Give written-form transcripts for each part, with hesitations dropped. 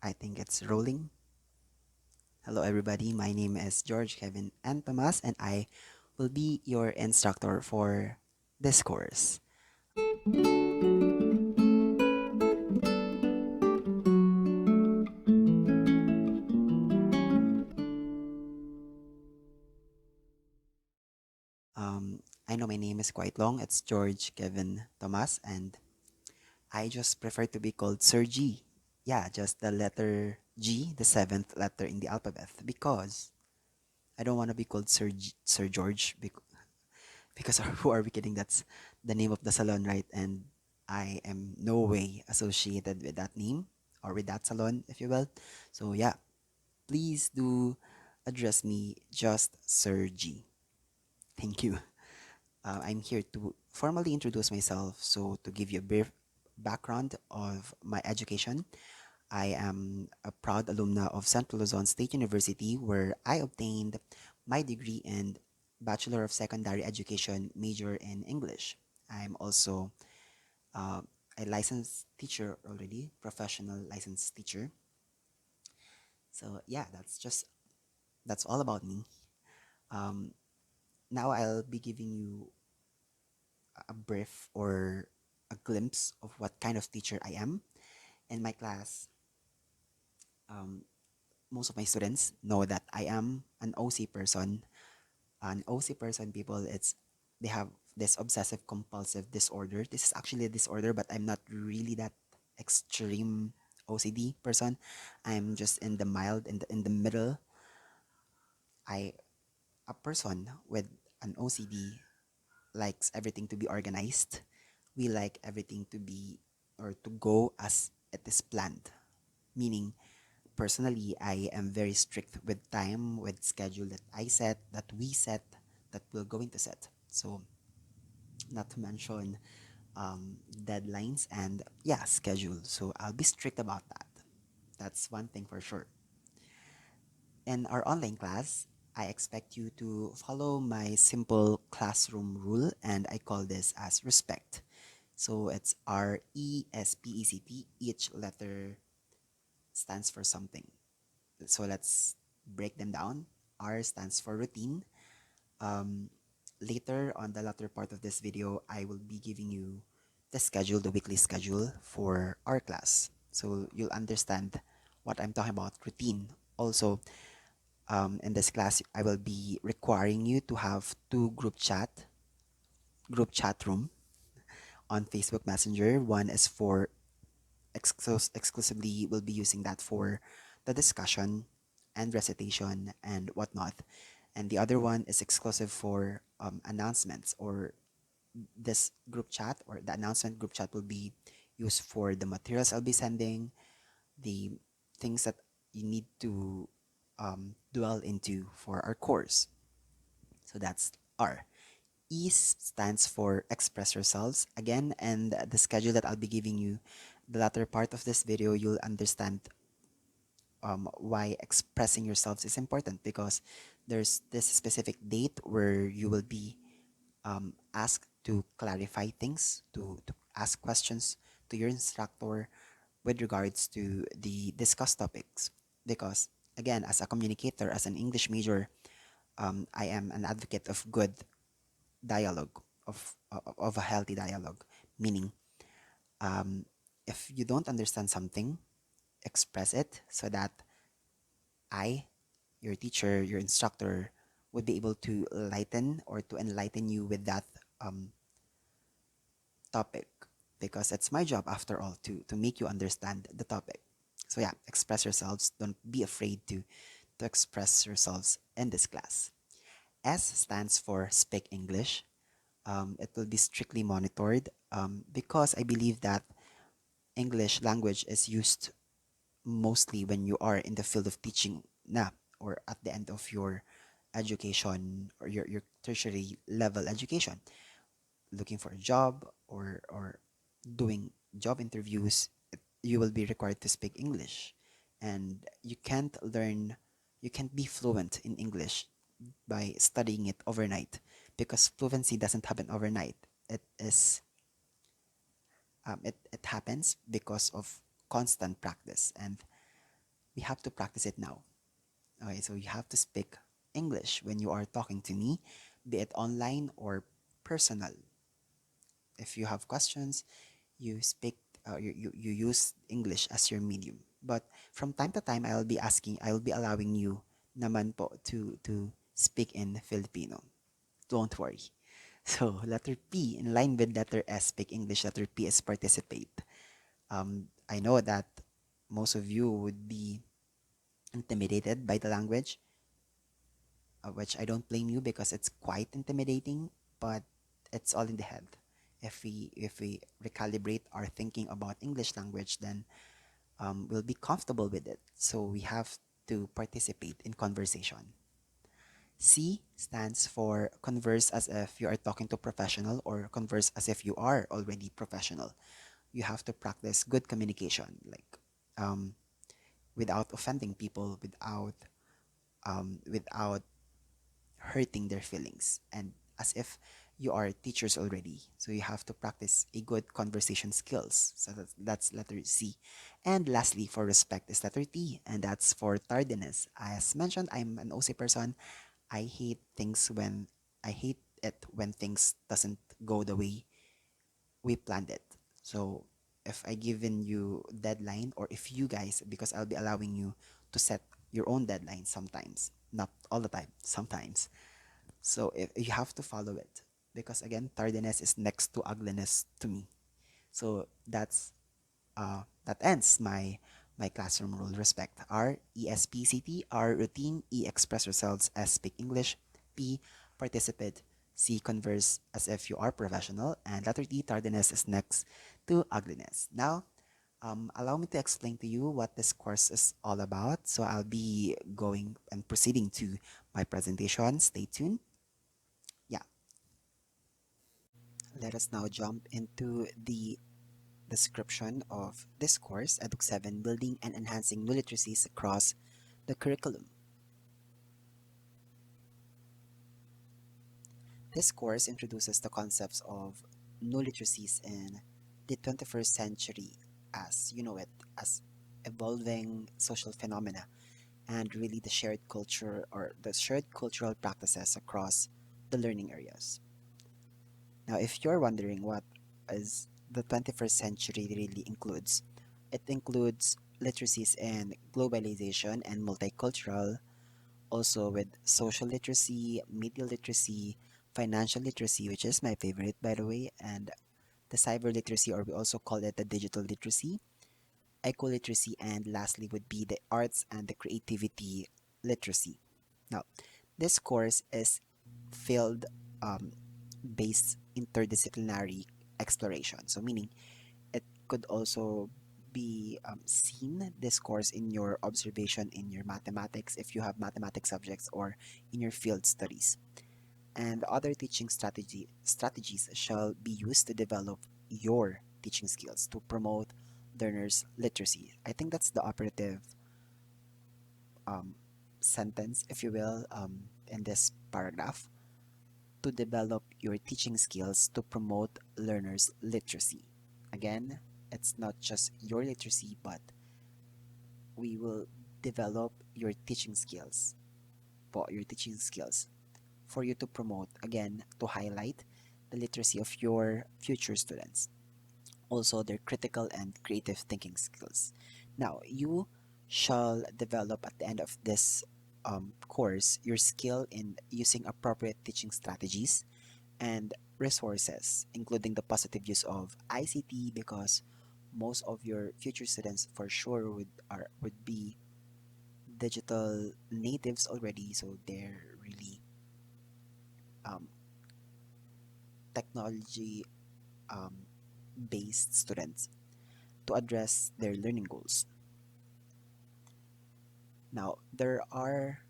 I think it's rolling. Hello, everybody. My name is George, Kevin, and Tomas, and I will be your instructor for this course. I know my name is quite long. It's George, Kevin, Tomas, and I just prefer to be called Sir G. Yeah, just the letter G, the seventh letter in the alphabet, because I don't want to be called Sir George, because who are we kidding? That's the name of the salon, right? And I am no way associated with that name or with that salon, if you will. So yeah, please do address me just Sir G. Thank you. I'm here to formally introduce myself. So to give you a brief background of my education, I am a proud alumna of Central Luzon State University, where I obtained my degree in Bachelor of Secondary Education major in English. I'm also uh, a licensed teacher already, professional licensed teacher. So yeah, that's all about me. Um, Now I'll be giving you a brief or a glimpse of what kind of teacher I am. In my class, um, most of my students know that I am an OC person. An OC person, people, they have this obsessive compulsive disorder. This is actually a disorder, but I'm not really that extreme OCD person. I'm just in the mild, in the middle. I A person with an OCD likes everything to be organized. We like everything to be or to go as it is planned. Meaning, personally, I am very strict with time, with schedule that I set, that we set, that we're going to set. So, not to mention deadlines and yeah, schedule. So I'll be strict about that. That's one thing for sure. In our online class, I expect you to follow my simple classroom rule, and I call this as respect. So it's RESPECT. Each letter stands for something. So let's break them down. R stands for routine. Um, Later on the latter part of this video, I will be giving you the schedule, the weekly schedule for our class. So you'll understand what I'm talking about, routine. Also, in this class, I will be requiring you to have two group chat room on Facebook Messenger. One is for exclusively, we'll be using that for the discussion and recitation and whatnot. And the other one is exclusive for announcements, or this group chat or the announcement group chat will be used for the materials I'll be sending, the things that you need to dwell into for our course. So that's R. E stands for express yourselves. Again, and the schedule that I'll be giving you, the latter part of this video, you'll understand why expressing yourselves is important, because there's this specific date where you will be asked to clarify things, to ask questions to your instructor with regards to the discussed topics. Because, again, as a communicator, as an English major, I am an advocate of good dialogue, of a healthy dialogue. Meaning, um, if you don't understand something, express it so that I, your teacher, your instructor, would be able to lighten or to enlighten you with that um, topic, because it's my job after all to make you understand the topic. So yeah, express yourselves. Don't be afraid to express yourselves in this class. S stands for speak English. It will be strictly monitored, because I believe that English language is used mostly when you are in the field of teaching na, or at the end of your education or your tertiary level education, looking for a job, or doing job interviews. You will be required to speak English, and you can't be fluent in English by studying it overnight, because fluency doesn't happen overnight. It happens because of constant practice. And we have to practice it now. Okay, so you have to speak English when you are talking to me, be it online or personal. If you have questions, you speak, you use English as your medium. But from time to time, I'll be allowing you naman po to speak in Filipino. Don't worry. So letter P, in line with letter S, speak English. Letter P is participate. I know that most of you would be intimidated by the language, which I don't blame you because it's quite intimidating, but it's all in the head. If we recalibrate our thinking about English language, then we'll be comfortable with it. So we have to participate in conversation. C stands for converse as if you are talking to professional or converse as if you are already professional. You have to practice good communication, like um, without offending people, without hurting their feelings, and as if you are teachers already. So you have to practice a good conversation skills. So that's letter C. And lastly, for respect is letter T, and that's for tardiness. As mentioned, I'm an OC person. I hate things when I hate it when things doesn't go the way we planned it. So if I given you deadline, or if you guys, because I'll be allowing you to set your own deadline sometimes, not all the time, sometimes. So if you have to follow it, because again, tardiness is next to ugliness to me. So that ends my classroom rule. Respect. R, ESPCT. R, routine. E, express yourselves as speak English. P, participate. C, converse as if you are professional. And letter D, tardiness is next to ugliness. Now, allow me to explain to you what this course is all about. So I'll be going and proceeding to my presentation. Stay tuned. Yeah, let us now jump into the description of this course, Educ 7, Building and Enhancing New Literacies Across the Curriculum. This course introduces the concepts of new literacies in the 21st century as you know it, as evolving social phenomena, and really the shared culture or the shared cultural practices across the learning areas. Now, if you're wondering what is the 21st century really includes, it includes literacies in globalization and multicultural, also with social literacy, media literacy, financial literacy, which is my favorite, by the way, and the cyber literacy, or we also call it the digital literacy, eco literacy, and lastly would be the arts and the creativity literacy. Now, this course is field um, based interdisciplinary exploration. So, meaning it could also be seen, this course, in your observation in your mathematics, if you have mathematics subjects, or in your field studies. And other teaching strategies shall be used to develop your teaching skills to promote learners' literacy. I think that's the operative um, sentence, if you will, in this paragraph, to develop your teaching skills to promote learners' literacy. Again, it's not just your literacy, but we will develop your teaching skills, your teaching skills for you to promote, again, to highlight the literacy of your future students, also their critical and creative thinking skills. Now, you shall develop at the end of this course your skill in using appropriate teaching strategies and resources, including the positive use of ICT, because most of your future students for sure would be digital natives already, so they're really um, technology um, based students to address their learning goals. Now, there are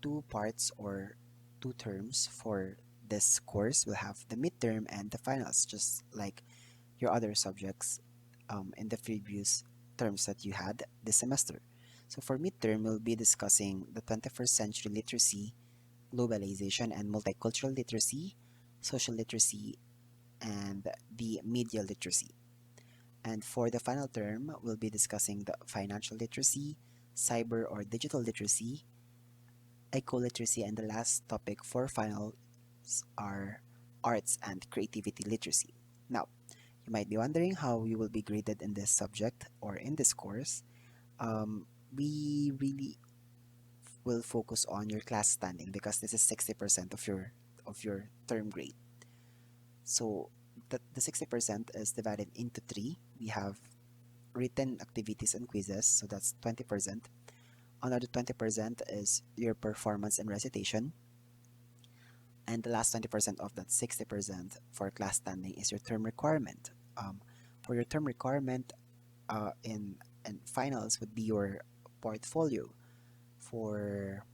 two parts or two terms for this course. We'll have the midterm and the finals, just like your other subjects in the previous terms that you had this semester. So for midterm, we'll be discussing the 21st century literacy, globalization and multicultural literacy, social literacy, and the media literacy. And for the final term, we'll be discussing the financial literacy, cyber or digital literacy, eco-literacy, and the last topic for finals are arts and creativity literacy. Now, you might be wondering how you will be graded in this subject or in this course. We really will focus on your class standing because this is 60% of your term grade. So the 60% is divided into three. We have written activities and quizzes, so that's 20%. Another 20% is your performance and recitation. And the last 20% of that 60% for class standing is your term requirement. For your term requirement in finals would be your portfolio. For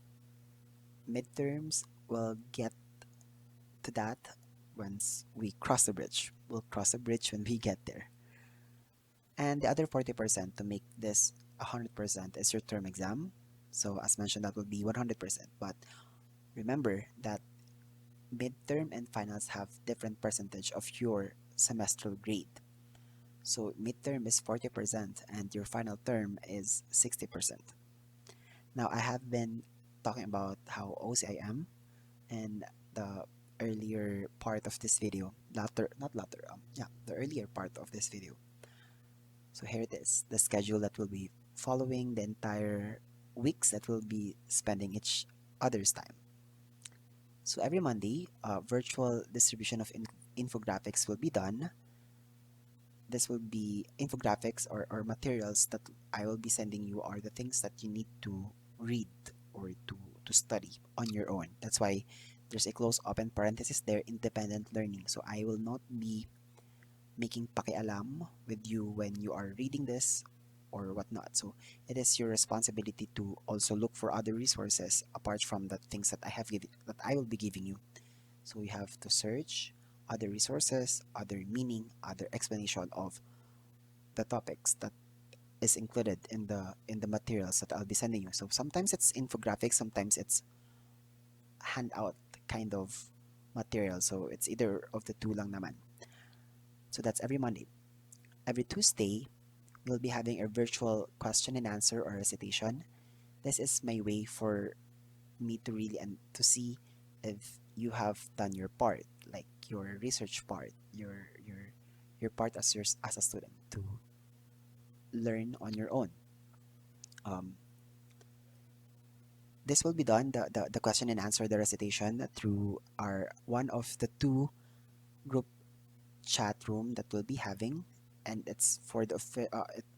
midterms, we'll get to that once we cross the bridge. We'll cross the bridge when we get there. And the other 40% to make this 100% is your term exam. So as mentioned, that will be 100%. But remember that midterm and finals have different percentage of your semestral grade. So midterm is 40% and your final term is 60%. Now I have been talking about how OC I am in the earlier part of this video. The earlier part of this video. So here it is, the schedule that will be following the entire weeks that will be spending each other's time. So every Monday, virtual distribution of infographics will be done. This will be infographics or materials that I will be sending you are the things that you need to read or to study on your own. That's why there's a close open parenthesis there, independent learning. So I will not be making pakialam with you when you are reading this or whatnot. So it is your responsibility to also look for other resources apart from the things that that I will be giving you. So you have to search other resources, other meaning, other explanation of the topics that is included in the materials that I'll be sending you. So sometimes it's infographics, sometimes it's handout kind of material. So it's either of the two lang naman. So that's every Monday. Every Tuesday, we'll be having a virtual question and answer or recitation. This is my way for me to really and to see if you have done your part, like your research part, your part as a student to learn on your own. Um, this will be done the question and answer, the recitation through our one of the two group chat room that we'll be having, and it's for it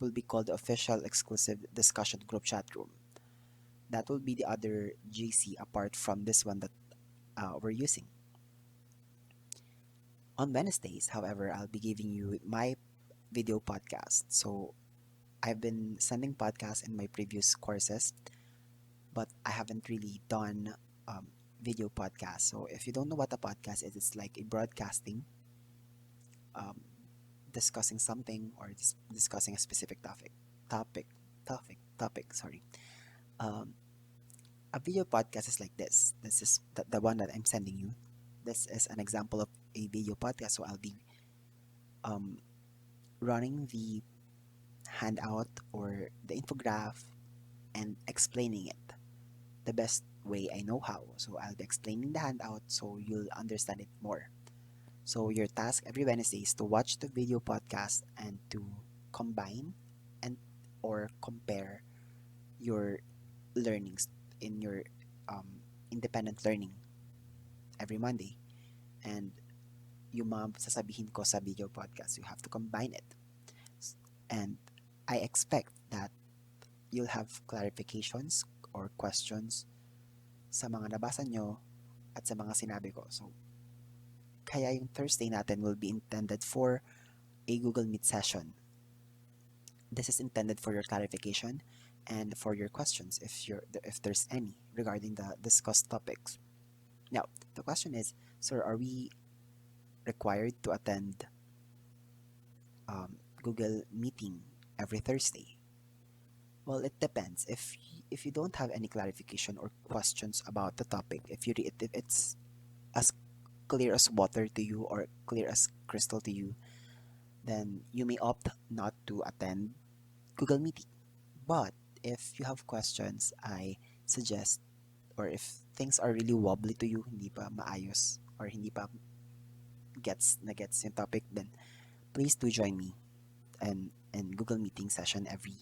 will be called the official exclusive discussion group chat room. That will be the other GC apart from this one that we're using. On Wednesdays, however, I'll be giving you my video podcast. So I've been sending podcasts in my previous courses, but I haven't really done um, video podcasts. So if you don't know what a podcast is, it's like a broadcasting, um, discussing something or discussing a specific topic. Sorry. Um, a video podcast is like this. This is the one that I'm sending you. This is an example of a video podcast. So I'll be um, running the handout or the infograph and explaining it the best way I know how. So I'll be explaining the handout so you'll understand it more. So your task every Wednesday is to watch the video podcast and to combine and or compare your learnings in your independent learning every Monday. And yung mga sasabihin ko sa video podcast, you have to combine it. And I expect that you'll have clarifications or questions sa mga nabasa nyo at sa mga sinabi ko. So, kaya yung Thursday natin will be intended for a Google Meet session. This is intended for your clarification and for your questions if there's any regarding the discussed topics. Now, the question is, sir, are we required to attend Google Meeting every Thursday? Well, it depends. If you don't have any clarification or questions about the topic, if it's as clear as water to you or clear as crystal to you, then you may opt not to attend Google Meeting. But if you have questions, I suggest, or if things are really wobbly to you, hindi pa maayos, or hindi pa gets yung topic, then please do join me in Google Meeting session every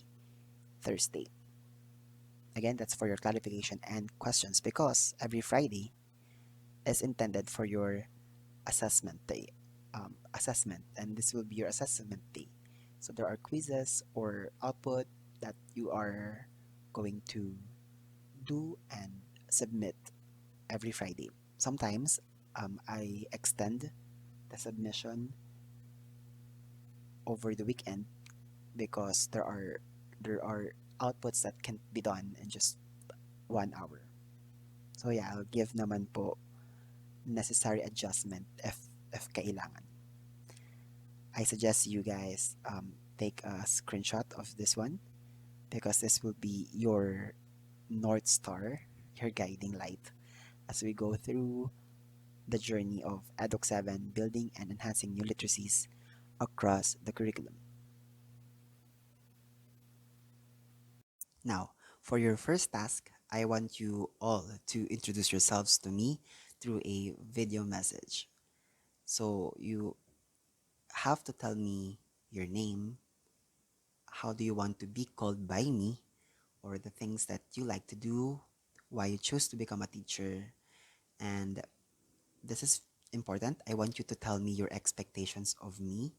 Thursday. Again, that's for your clarification and questions because every Friday is intended for your assessment day. Assessment, and this will be your assessment day. So there are quizzes or output that you are going to do and submit every Friday. Sometimes I extend the submission over the weekend because there are outputs that can be done in just 1 hour. So yeah, I'll give naman po necessary adjustment if kailangan. I suggest you guys take a screenshot of this one because this will be your North Star, your guiding light as we go through the journey of Educ 7 building and enhancing new literacies across the curriculum. Now, for your first task, I want you all to introduce yourselves to me through a video message. So you have to tell me your name, how do you want to be called by me, or the things that you like to do, why you choose to become a teacher, and this is important. I want you to tell me your expectations of me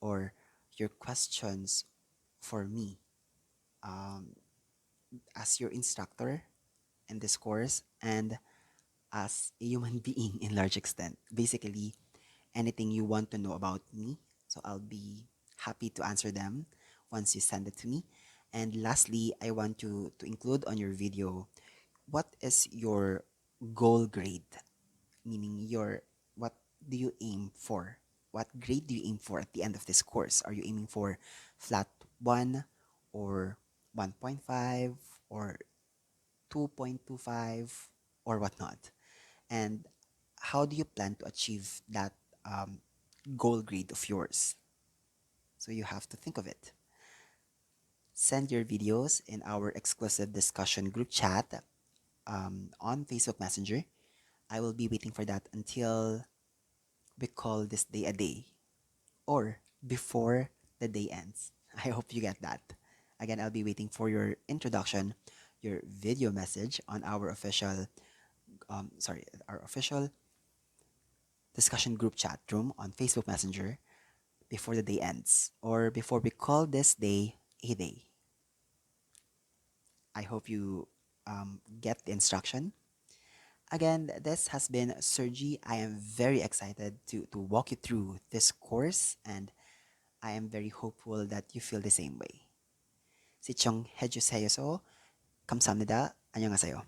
or your questions for me um, as your instructor in this course and as a human being in large extent. Basically, anything you want to know about me. So I'll be happy to answer them once you send it to me. And lastly, I want you to include on your video what is your goal grade, meaning your what do you aim for? What grade do you aim for at the end of this course? Are you aiming for flat 1 or 1.5 or 2.25 or whatnot? And how do you plan to achieve that goal grade of yours? So you have to think of it. Send your videos in our exclusive discussion group chat on Facebook Messenger. I will be waiting for that until we call this day a day or before the day ends. I hope you get that. Again, I'll be waiting for your introduction, your video message on our official discussion group chat room on Facebook Messenger before the day ends or before we call this day a day. I hope you get the instruction. Again, this has been Sergi. I am very excited to walk you through this course and I am very hopeful that you feel the same way. 시청 해주세요. 감사합니다. 안녕하세요.